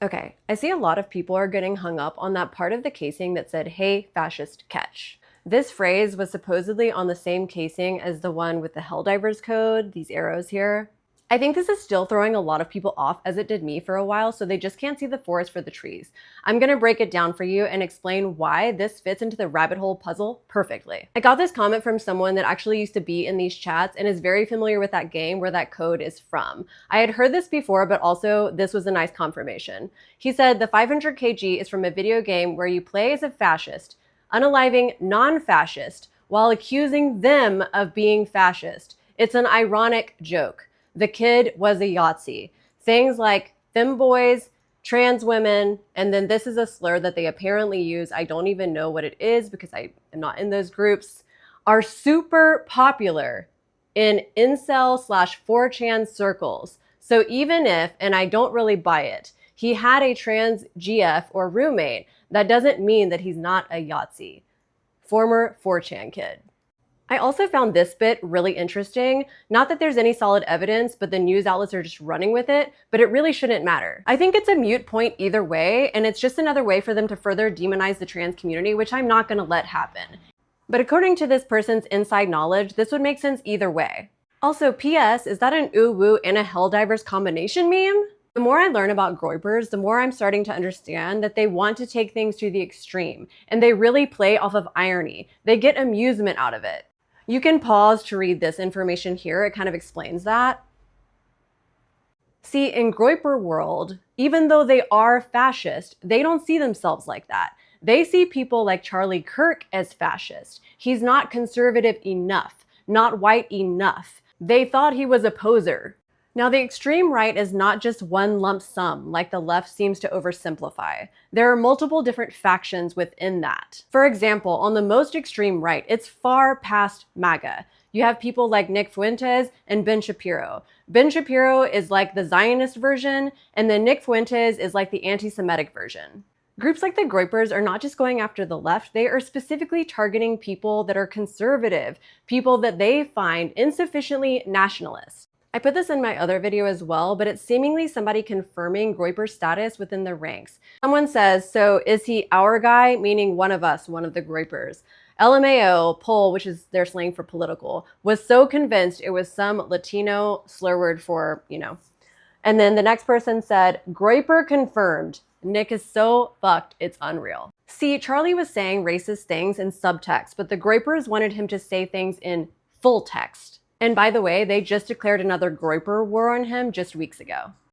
Okay, I see a lot of people are getting hung up on that part of the casing that said, "Hey, fascist, catch." This phrase was supposedly on the same casing as the one with the Helldivers code, these arrows here. I think this is still throwing a lot of people off, as it did me for a while, so they just can't see the forest for the trees. I'm gonna break it down for you and explain why this fits into the rabbit hole puzzle perfectly. I got this comment from someone that actually used to be in these chats and is very familiar with that game where that code is from. I had heard this before, but also this was a nice confirmation. He said the 500 kg is from a video game where you play as a fascist, unaliving non-fascist while accusing them of being fascist. It's an ironic joke. The kid was a Yahtzee. Things like femboys, trans women, and then this is a slur that they apparently use. I don't even know what it is because I am not in those groups, are super popular in incel slash 4chan circles. So even if, and I don't really buy it, he had a trans GF or roommate, that doesn't mean that he's not a Yahtzee. Former 4chan kid. I also found this bit really interesting. Not that there's any solid evidence, but the news outlets are just running with it, but it really shouldn't matter. I think it's a moot point either way, and it's just another way for them to further demonize the trans community, which I'm not gonna let happen. But according to this person's inside knowledge, this would make sense either way. Also, PS, is that an ooh woo and a Helldivers combination meme? The more I learn about Groypers, the more I'm starting to understand that they want to take things to the extreme, and they really play off of irony. They get amusement out of it. You can pause to read this information here. It kind of explains that. See, in Groyper world, even though they are fascist, they don't see themselves like that. They see people like Charlie Kirk as fascist. He's not conservative enough, not white enough. They thought he was a poser. Now, the extreme right is not just one lump sum, like the left seems to oversimplify. There are multiple different factions within that. For example, on the most extreme right, it's far past MAGA. You have people like Nick Fuentes and Ben Shapiro. Ben Shapiro is like the Zionist version, and then Nick Fuentes is like the anti-Semitic version. Groups like the Groypers are not just going after the left, they are specifically targeting people that are conservative, people that they find insufficiently nationalist. I put this in my other video as well, but it's seemingly somebody confirming Groyper's status within the ranks. Someone says, so is he our guy, meaning one of us, one of the Groypers? LMAO, Pol, which is their slang for political, was so convinced it was some Latino slur word for, And then the next person said, Groyper confirmed. Nick is so fucked, it's unreal. See, Charlie was saying racist things in subtext, but the Groypers wanted him to say things in full text. And by the way, they just declared another Groyper war on him just weeks ago.